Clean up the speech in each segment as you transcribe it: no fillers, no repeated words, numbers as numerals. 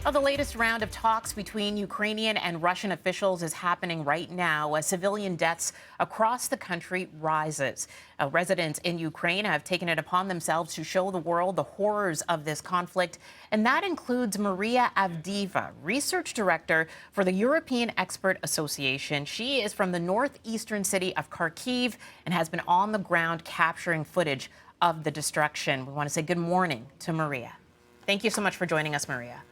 Well, the latest round of talks between Ukrainian and Russian officials is happening right now as civilian deaths across the country rises. Residents in Ukraine have taken it upon themselves to show the world the horrors of this conflict, and that includes Maria Avdeeva, research director for the European Expert Association. She is from the northeastern city of Kyiv and has been on the ground capturing footage of the destruction. We want to say good morning to Maria. Thank you so much for joining us, Maria.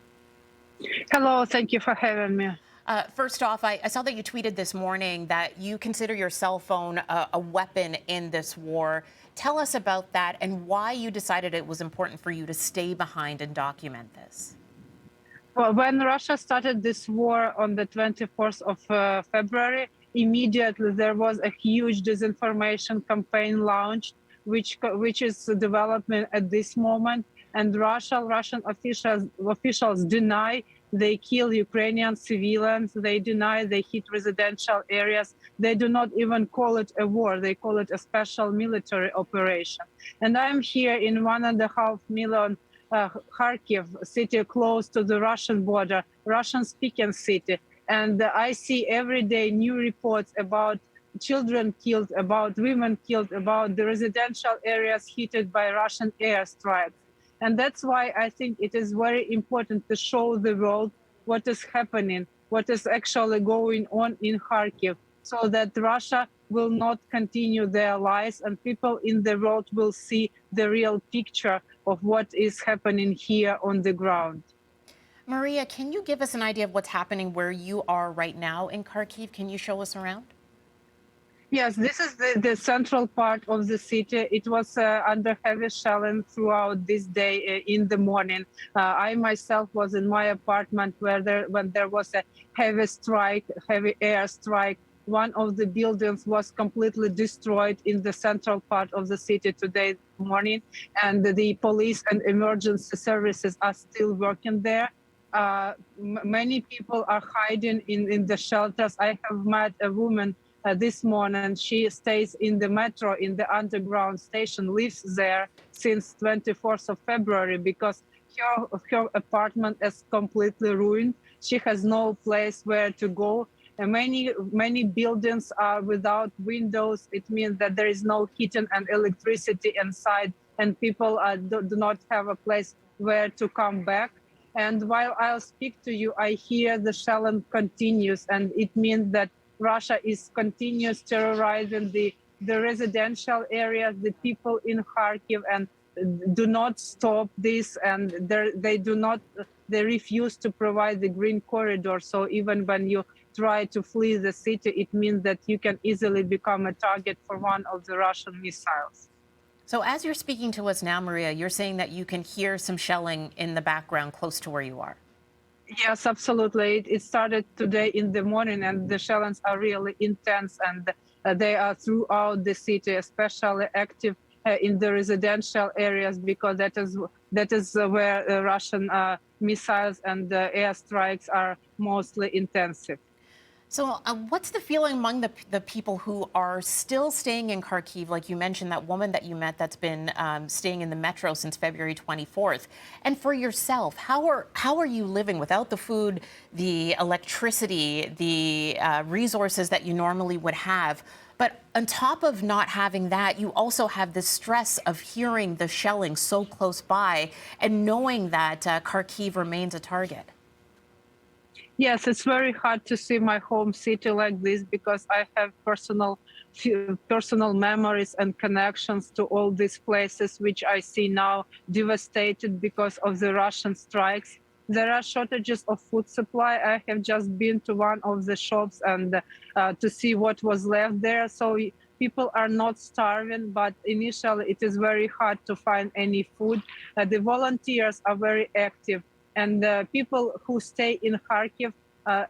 Hello, thank you for having me. First off, I saw that you tweeted this morning that you consider your cell phone a weapon in this war. Tell us about that and why you decided it was important for you to stay behind and document this. Well, when Russia started this war on the 24th of February, immediately there was a huge disinformation campaign launched, which is development at this moment. And Russian officials deny they kill Ukrainian civilians. They deny they hit residential areas. They do not even call it a war. They call it a special military operation. And I'm here in 1.5 million Kharkiv city close to the Russian border, Russian-speaking city. And I see every day new reports about children killed, about women killed, about the residential areas hit by Russian airstrikes. And that's why I think it is very important to show the world what is happening, what is actually going on in Kharkiv, so that Russia will not continue their lies and people in the world will see the real picture of what is happening here on the ground. Maria, can you give us an idea of what's happening where you are right now in Kharkiv? Can you show us around? Yes, this is the central part of the city. It was under heavy shelling throughout this day in the morning. I myself was in my apartment when there was a heavy air strike. One of the buildings was completely destroyed in the central part of the city today morning, and the police and emergency services are still working there. Many people are hiding in the shelters. I have met a woman this morning. She stays in the metro, in the underground station, lives there since 24th of February because her apartment is completely ruined. She has no place where to go. And many buildings are without windows. It means that there is no heating and electricity inside, and people do not have a place where to come back. And while I'll speak to you, I hear the shelling continues, and it means that Russia is continuous terrorizing the residential areas, the people in Kharkiv, and do not stop this. And they refuse to provide the green corridor. So even when you try to flee the city, it means that you can easily become a target for one of the Russian missiles. So as you're speaking to us now, Maria, you're saying that you can hear some shelling in the background close to where you are. Yes, absolutely. It started today in the morning, and the shells are really intense, and they are throughout the city, especially active in the residential areas, because that is where Russian missiles and airstrikes are mostly intensive. So what's the feeling among the people who are still staying in Kharkiv? Like you mentioned, that woman that you met that's been staying in the metro since February 24th. And for yourself, how are you living without the food, the electricity, the resources that you normally would have? But on top of not having that, you also have the stress of hearing the shelling so close by and knowing that Kharkiv remains a target. Yes, it's very hard to see my home city like this because I have personal memories and connections to all these places, which I see now devastated because of the Russian strikes. There are shortages of food supply. I have just been to one of the shops and to see what was left there. So people are not starving, but initially it is very hard to find any food. The volunteers are very active. And the people who stay in Kharkiv,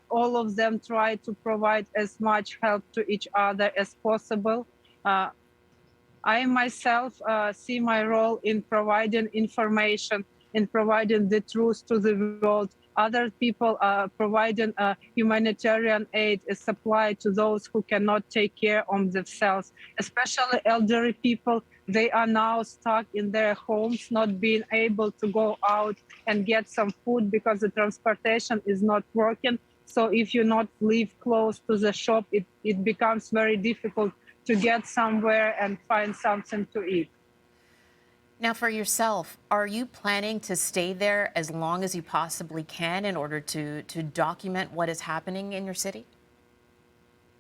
all of them try to provide as much help to each other as possible. I myself see my role in providing information, in providing the truth to the world. Other people are providing humanitarian aid, a supply to those who cannot take care of themselves, especially elderly people. They are now stuck in their homes, not being able to go out and get some food because the transportation is not working. So if you not live close to the shop, it becomes very difficult to get somewhere and find something to eat. Now, for yourself, are you planning to stay there as long as you possibly can in order to document what is happening in your city?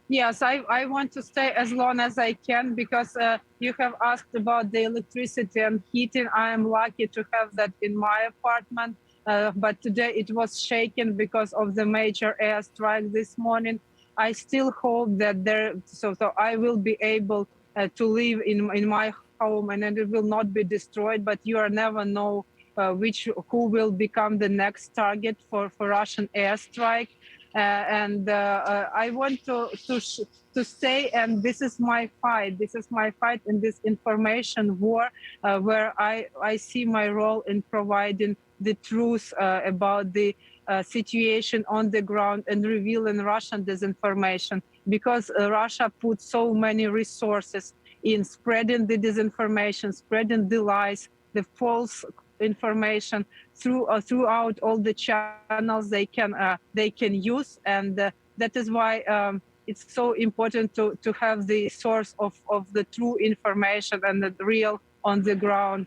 Yes, I want to stay as long as I can because you have asked about the electricity and heating. I am lucky to have that in my apartment, but today it was shaken because of the major airstrike this morning. I still hope that so I will be able to live in my home and it will not be destroyed. But you are never know who will become the next target for Russian airstrike. And I want to stay, and this is my fight. This is my fight in this information war, where I see my role in providing the truth about the situation on the ground and revealing Russian disinformation, because Russia put so many resources in spreading the disinformation, spreading the lies, the false information throughout all the channels they can use, and that is why it's so important to have the source of the true information and the real on the ground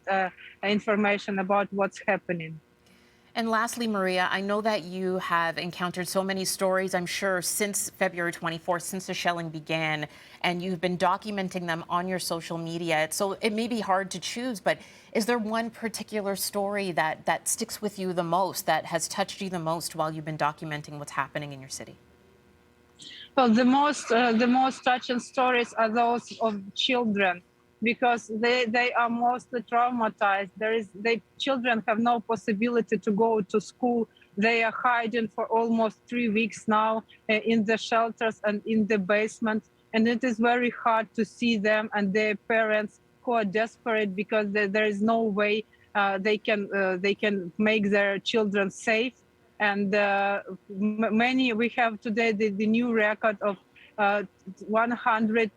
information about what's happening. And lastly, Maria, I know that you have encountered so many stories, I'm sure, since February 24th, since the shelling began, and you've been documenting them on your social media. So it may be hard to choose, but is there one particular story that sticks with you the most, that has touched you the most while you've been documenting what's happening in your city? Well, the most touching stories are those of children, because they are mostly traumatized. They children have no possibility to go to school. They are hiding for almost 3 weeks now in the shelters and in the basement, and it is very hard to see them and their parents who are desperate because there is no way they can make their children safe. And many we have today the new record of 100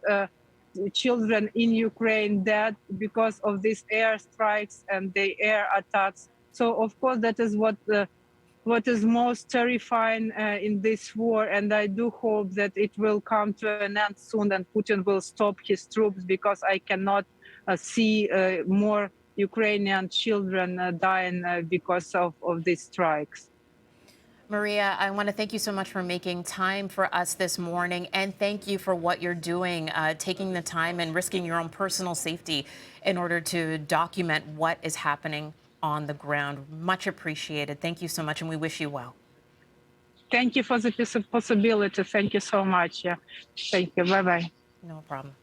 children in Ukraine dead because of these airstrikes and the air attacks. So of course that is what is most terrifying in this war, and I do hope that it will come to an end soon and Putin will stop his troops, because I cannot see more Ukrainian children dying because of these strikes. Maria, I want to thank you so much for making time for us this morning, and thank you for what you're doing, taking the time and risking your own personal safety in order to document what is happening on the ground. Much appreciated. Thank you so much, and we wish you well. Thank you for the possibility. Thank you so much. Yeah. Thank you. Bye bye. No problem.